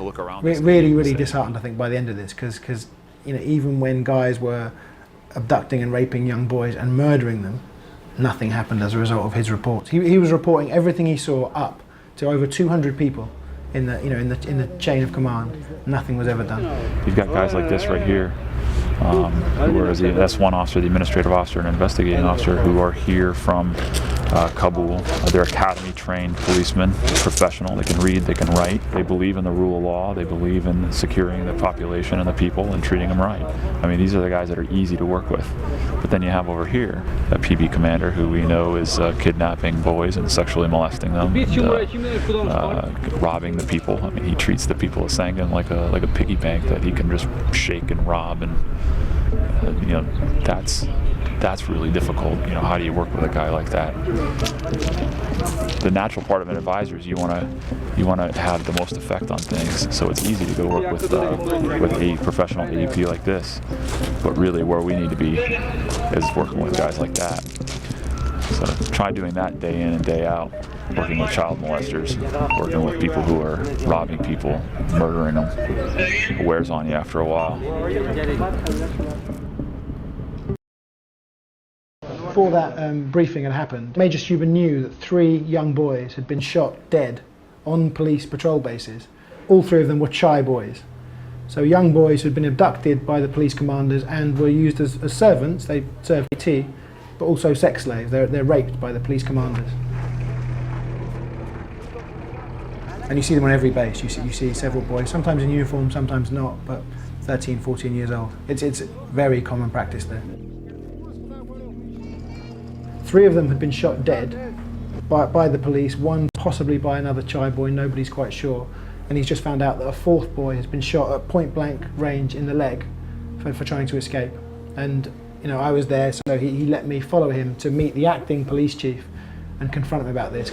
a look around. Really disheartened, I think, by the end of this, because you know, even when guys were abducting and raping young boys and murdering them, nothing happened as a result of his reports. He was reporting everything he saw up to over 200 people in the chain of command. Nothing was ever done. You've got guys like this right here, who are the S1 officer, the administrative officer, and investigating officer, who are here from Kabul. They're academy-trained policemen, professional. They can read, they can write. They believe in the rule of law. They believe in securing the population and the people and treating them right. I mean, these are the guys that are easy to work with. But then you have over here a PB commander who we know is kidnapping boys and sexually molesting them, and, robbing the people. I mean, he treats the people of Sangin like a piggy bank that he can just shake and rob, and you know, that's really difficult. You know, how do you work with a guy like that? The natural part of an advisor is you want to have the most effect on things. So it's easy to go work with a professional AEP like this. But really, where we need to be is working with guys like that. So try doing that day in and day out. Working with child molesters, working with people who are robbing people, murdering them. It wears on you after a while. Before that briefing had happened, Major Stuber knew that 3 young boys had been shot dead on police patrol bases. All 3 of them were Chai boys. So young boys who had been abducted by the police commanders and were used as servants. They served tea, but also sex slaves. They're raped by the police commanders. And you see them on every base. You see several boys, sometimes in uniform, sometimes not, but 13, 14 years old. It's very common practice there. 3 of them had been shot dead by the police, 1 possibly by another Chai boy, nobody's quite sure. And he's just found out that a 4th boy has been shot at point blank range in the leg for trying to escape. And you know, I was there, so he let me follow him to meet the acting police chief and confront him about this.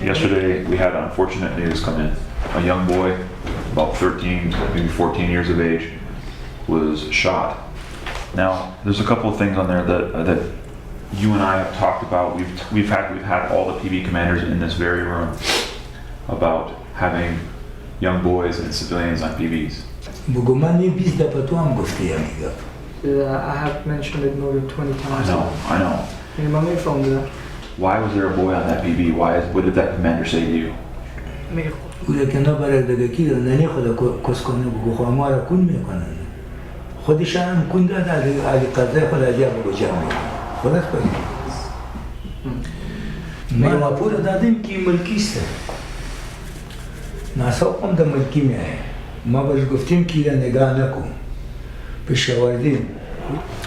Yesterday we had unfortunate news come in. A young boy, about 13, maybe 14 years of age, was shot. Now, there's a couple of things on there that you and I have talked about. We've had all the PB commanders in this very room about having young boys and civilians on PBs. I have mentioned it more than 20 times. I know. Why was there a boy on that PB? What did that commander say to you?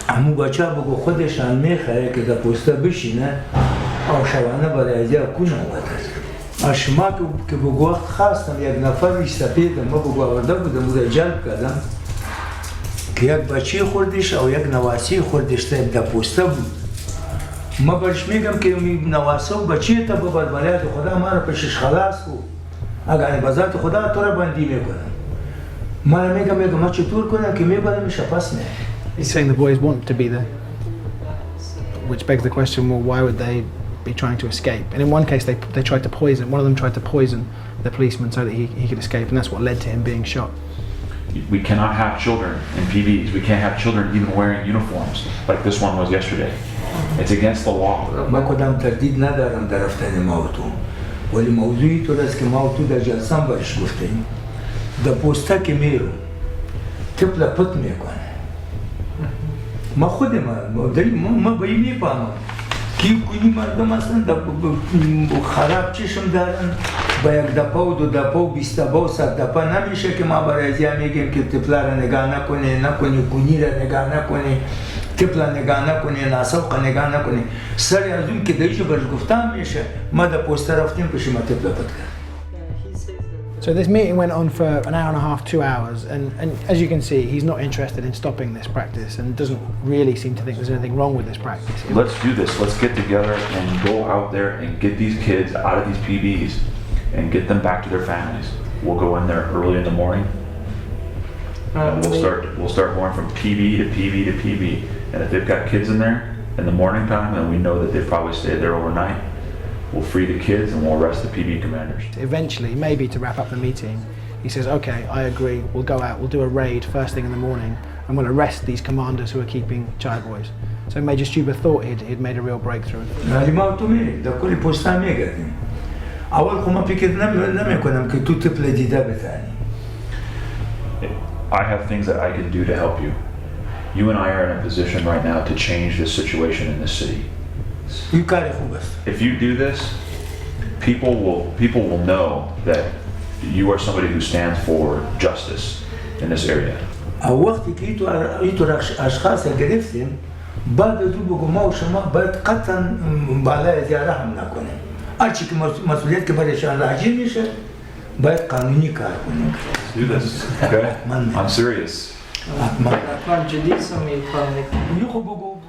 همون بچه بگو خودشان میخواه که در پوسته بشینه او شوانه برای ازیا کنه وقت شما که بگو وقت خواستم یک نفر سپیدم ما بگو آورده بودم و جلب کردم که یک بچه خوردش او یک نواسی خوردش در پوسته بود ما برش میگم که نواسه و بچه تا ببر برایت خدا ما را پشش خلاص کو اگر بذات خدا تو را بندی میکنم ما را میگم ما چطور کنم که میبرمش پس نه. He's saying the boys want to be there, which begs the question, well, why would they be trying to escape? And in one case they tried to poison, one of them tried to poison the policeman so that he could escape, and that's what led to him being shot. We cannot have children in PBs. We can't have children even wearing uniforms like this one was yesterday. It's against the law. ما کدام تردید ندارم در رفتن موتو ولی موضوعی طور است که موتو در جلسان برش گفتیم در پوسته که میرو طفل پت میکنه ما خود ما بایی میفهمم که کنی مردم اصلا خراب چشم دارن با یک دپا و 2 دپا و 20 دپا و 100 دپا نمیشه که ما برای ازیا میگیم که طفلا را نگاه نکنه کنی را نگاه نکنه طفلا نگاه نکنه ناسوق نگاه نکنه سر از اون که دیجو برش گفتم میشه ما در پوسته رفتیم پشی ما طفلا پت کرد. So this meeting went on for an hour and a half, 2 hours, and as you can see, he's not interested in stopping this practice and doesn't really seem to think there's anything wrong with this practice. Let's do this. Let's get together and go out there and get these kids out of these PBs and get them back to their families. We'll go in there early in the morning. And we'll start going from PB to PB to PB. And if they've got kids in there in the morning time, and we know that they've probably stayed there overnight, we'll free the kids and we'll arrest the PB commanders. Eventually, maybe to wrap up the meeting, he says, okay, I agree, we'll go out, we'll do a raid first thing in the morning, and we'll arrest these commanders who are keeping child boys. So Major Stuber thought he'd made a real breakthrough. هذه ما أوتومي ده كل بوستا ميجا أول كم فكرت لم يكن كتو تبلا جدا بثاني. I have things that I can do to help you. You and I are in a position right now to change this situation in this city. يكارخوا بس. If you do this, people will know that you are somebody who stands for justice in this area. وقت كيتو أشخاص قريبتهم بعد ذوبوا ما شما بعد قطن بالا زيارهم نكونه. أرشيك مسؤوليات كبار شان راجين مش بعد قانوني كار كونه. Let's do this. Okay? I'm serious.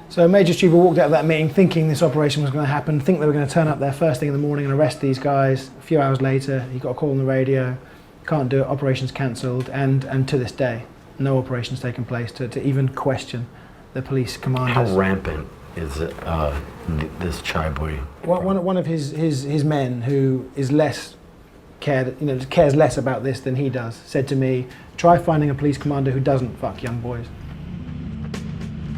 So Major Stuber walked out of that meeting thinking this operation was going to happen, think they were going to turn up there first thing in the morning and arrest these guys. A few hours later, he got a call on the radio, can't do it, operation's cancelled, and to this day, no operation's taken place to even question the police commanders. How rampant is it, this Chai boy? One of his men who is less cares less about this than he does, said to me, try finding a police commander who doesn't fuck young boys.